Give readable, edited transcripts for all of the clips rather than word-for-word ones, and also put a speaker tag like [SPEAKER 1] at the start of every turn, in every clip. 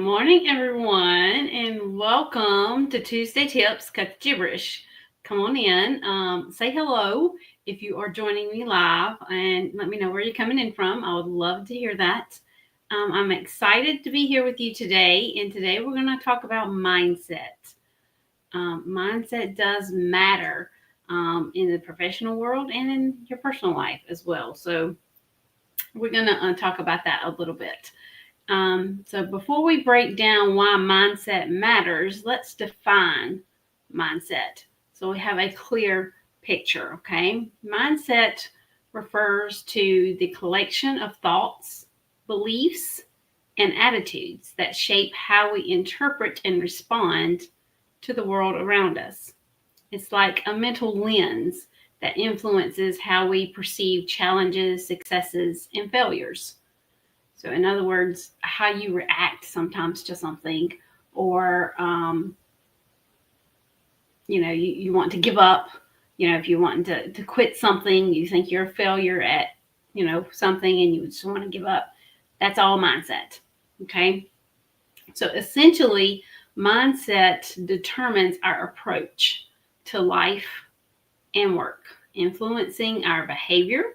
[SPEAKER 1] morning, everyone, and welcome to Tuesday Tips Cut the Gibberish. Come on in, say hello if you are joining me live, and let me know where you're coming in from. I would love to hear that. I'm excited to be here with you today, and today we're going to talk about mindset. Mindset does matter in the professional world and in your personal life as well. So, we're going to talk about that a little bit. So before we break down why mindset matters, let's define mindset so we have a clear picture, okay? Mindset refers to the collection of thoughts, beliefs, and attitudes that shape how we interpret and respond to the world around us. It's like a mental lens that influences how we perceive challenges, successes, and failures. So, in other words, how you react sometimes to something, or, you want to give up. If you want to quit something, you think you're a failure at, something and you just want to give up. That's all mindset. Okay. So, essentially, mindset determines our approach to life and work, influencing our behavior,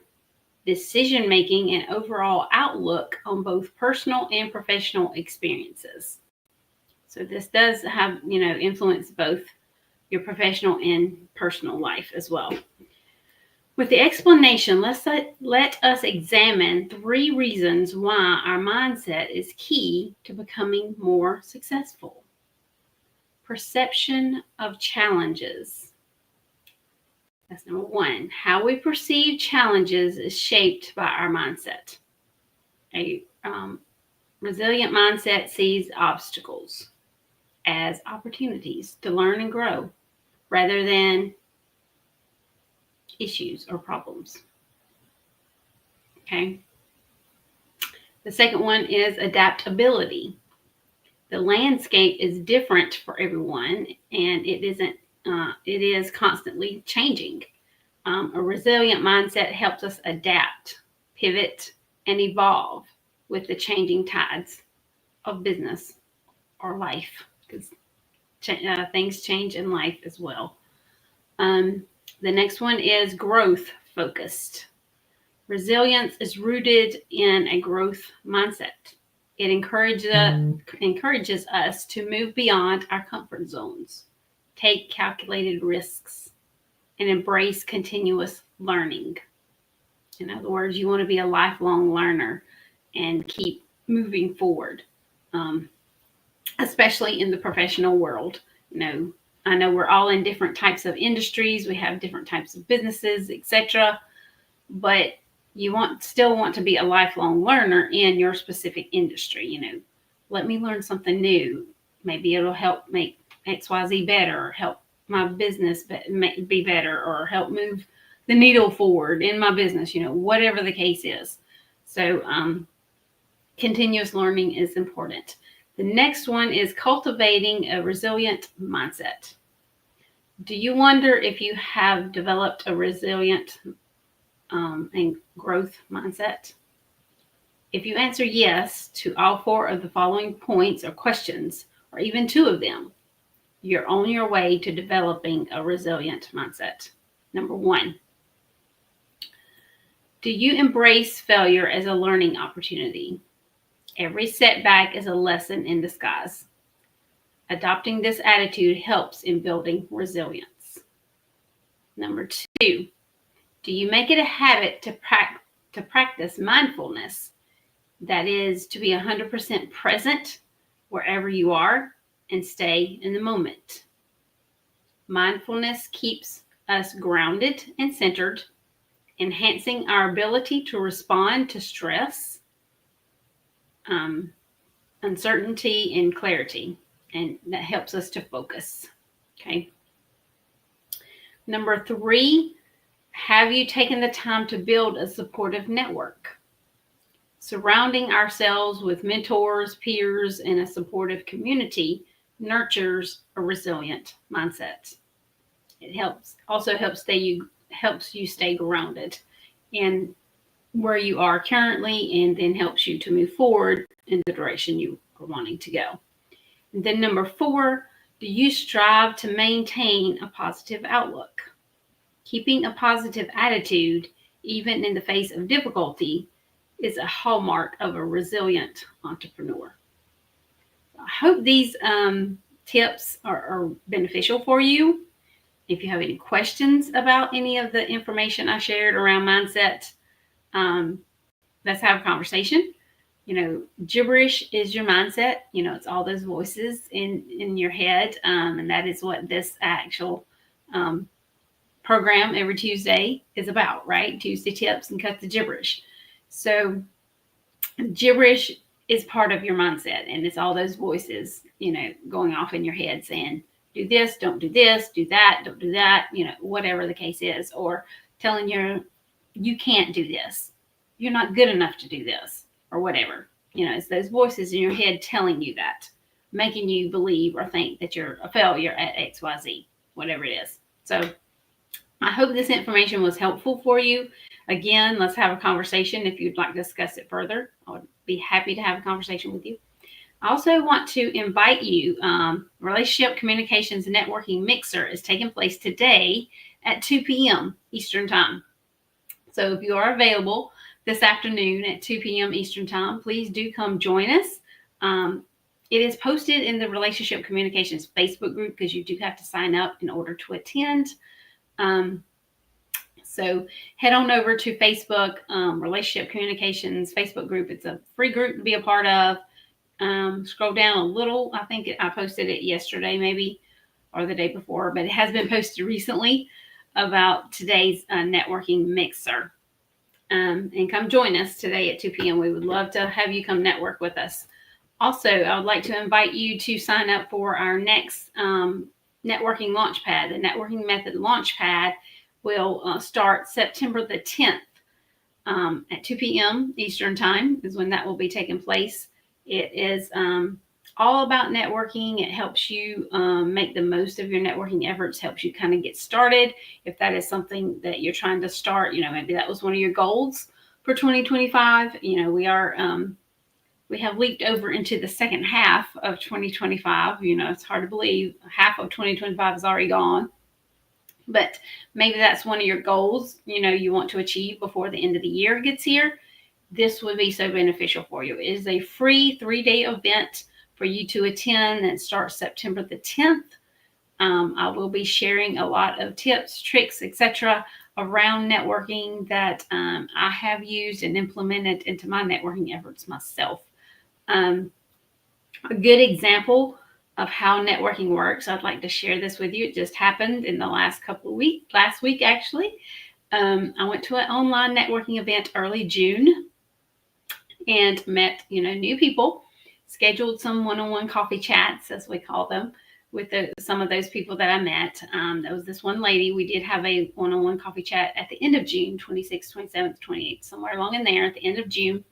[SPEAKER 1] decision making, and overall outlook on both personal and professional experiences. So this does have, influence both your professional and personal life as well. With the explanation, let us examine 3 reasons why our mindset is key to becoming more successful. Perception of challenges. That's number 1. How we perceive challenges is shaped by our mindset. A resilient mindset sees obstacles as opportunities to learn and grow rather than issues or problems. Okay. The second one is adaptability. The landscape is different for everyone, and it is constantly changing. A resilient mindset helps us adapt, pivot, and evolve with the changing tides of business or life, because things change in life as well. The next one is growth focused. Resilience is rooted in a growth mindset. It encourages us to move beyond our comfort zones, take calculated risks, and embrace continuous learning. In other words, you want to be a lifelong learner and keep moving forward, especially in the professional world. I know we're all in different types of industries. We have different types of businesses, etc. But you still want to be a lifelong learner in your specific industry. Let me learn something new. Maybe it'll help make XYZ better, or help my business be better, or help move the needle forward in my business, whatever the case is. So continuous learning is important. The next one is cultivating a resilient mindset. Do you wonder if you have developed a resilient and growth mindset? If you answer yes to all 4 of the following points or questions, or even 2 of them, you're on your way to developing a resilient mindset. Number 1, do you embrace failure as a learning opportunity? Every setback is a lesson in disguise. Adopting this attitude helps in building resilience. Number 2, do you make it a habit to practice mindfulness? That is, to be 100% present wherever you are and stay in the moment. Mindfulness keeps us grounded and centered, enhancing our ability to respond to stress, uncertainty, and clarity. And that helps us to focus. Okay. Number 3, have you taken the time to build a supportive network? Surrounding ourselves with mentors, peers, and a supportive community nurtures a resilient mindset. It helps you stay grounded in where you are currently, and then helps you to move forward in the direction you or wanting to go. And then number 4, do you strive to maintain a positive outlook? Keeping a positive attitude, even in the face of difficulty, is a hallmark of a resilient entrepreneur. I hope these tips are beneficial for you. If you have any questions about any of the information I shared around mindset, let's have a conversation. Gibberish is your mindset. It's all those voices in your head. And that is what this actual program every Tuesday is about, right? Tuesday tips and cut the gibberish. So gibberish is part of your mindset, and it's all those voices, going off in your head saying, do this, don't do this, do that, don't do that, whatever the case is, or telling you can't do this, you're not good enough to do this, or whatever. It's those voices in your head telling you that, making you believe or think that you're a failure at XYZ, whatever it is. So I hope this information was helpful for you. Again, let's have a conversation. If you'd like to discuss it further, I would be happy to have a conversation with you. I also want to invite you. Relationship Communications Networking Mixer is taking place today at 2 p.m. Eastern Time. So if you are available this afternoon at 2 p.m. Eastern Time, please do come join us. It is posted in the Relationship Communications Facebook group because you do have to sign up in order to attend. So head on over to Facebook, Relationship Communications Facebook group. It's a free group to be a part of. Scroll down a little. I think I posted it yesterday maybe, or the day before, but it has been posted recently about today's networking mixer. And come join us today at 2 p.m. We would love to have you come network with us. Also, I would like to invite you to sign up for our next networking launchpad. The Networking Method Launchpad will start September the 10th at 2 p.m. Eastern Time is when that will be taking place. It is all about networking. It helps you make the most of your networking efforts, helps you kind of get started. If that is something that you're trying to start, maybe that was one of your goals for 2025. We have leaped over into the second half of 2025. It's hard to believe half of 2025 is already gone. But maybe that's one of your goals, you want to achieve before the end of the year gets here. This would be so beneficial for you. It is a free 3-day event for you to attend that starts September the 10th. I will be sharing a lot of tips, tricks, etc. around networking that I have used and implemented into my networking efforts myself. A good example of how networking works, I'd like to share this with you. It just happened in the last week actually. I went to an online networking event early June and met, new people, scheduled some one-on-one coffee chats, as we call them, with some of those people that I met. There was this one lady. We did have a one-on-one coffee chat at the end of June, 26th, 27th, 28th, somewhere along in there at the end of June.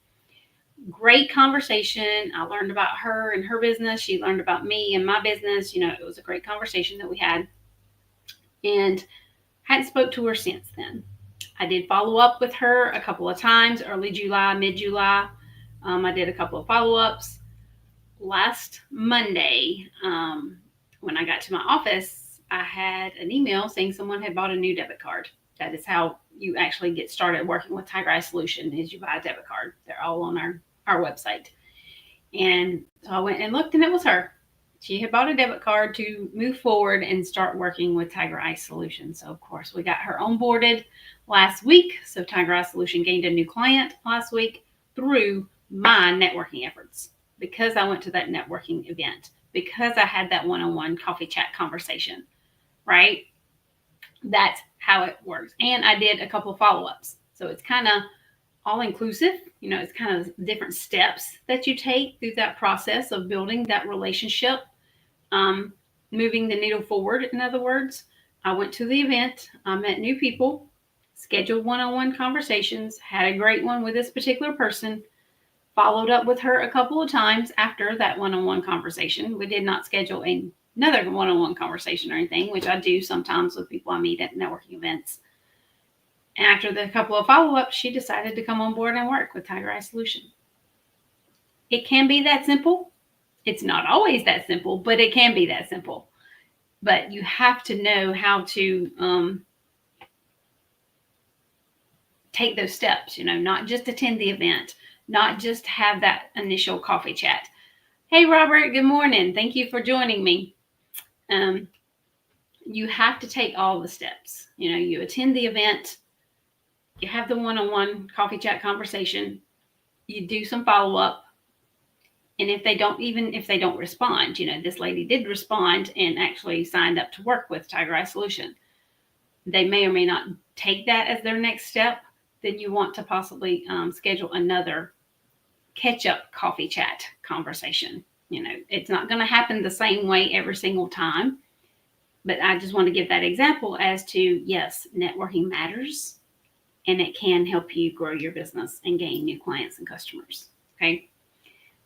[SPEAKER 1] Great conversation. I learned about her and her business. She learned about me and my business. It was a great conversation that we had, and hadn't spoke to her since then. I did follow up with her a couple of times, early July, mid-July. I did a couple of follow-ups. Last Monday, when I got to my office, I had an email saying someone had bought a new debit card. That is how you actually get started working with Tiger Eye Solution, is you buy a debit card. They're all on our website. And so I went and looked, and it was her. She had bought a debit card to move forward and start working with Tiger Eye Solution. So, of course, we got her onboarded last week. So Tiger Eye Solution gained a new client last week through my networking efforts, because I went to that networking event, because I had that one-on-one coffee chat conversation, right? That's how it works. And I did a couple of follow-ups. So it's kind of all-inclusive. It's kind of different steps that you take through that process of building that relationship, moving the needle forward. In other words, I went to the event, I met new people, scheduled one-on-one conversations, had a great one with this particular person, followed up with her a couple of times after that one-on-one conversation. We did not schedule another one-on-one conversation or anything, which I do sometimes with people I meet at networking events. And after the couple of follow-ups, she decided to come on board and work with Tiger Eye Solution. It can be that simple. It's not always that simple, but it can be that simple. But you have to know how to take those steps, not just attend the event, not just have that initial coffee chat. Hey, Robert, good morning. Thank you for joining me. You have to take all the steps. You attend the event, you have the one-on-one coffee chat conversation, you do some follow-up, and if they don't respond, this lady did respond and actually signed up to work with Tiger Eye Solution. They may or may not take that as their next step. Then you want to possibly schedule another catch-up coffee chat conversation. It's not going to happen the same way every single time, but I just want to give that example as to, yes, networking matters, and it can help you grow your business and gain new clients and customers. Okay.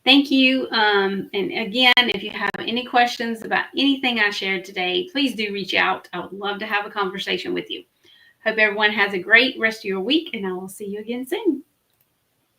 [SPEAKER 1] Thank you. And again, if you have any questions about anything I shared today, please do reach out. I would love to have a conversation with you. Hope everyone has a great rest of your week, and I will see you again soon.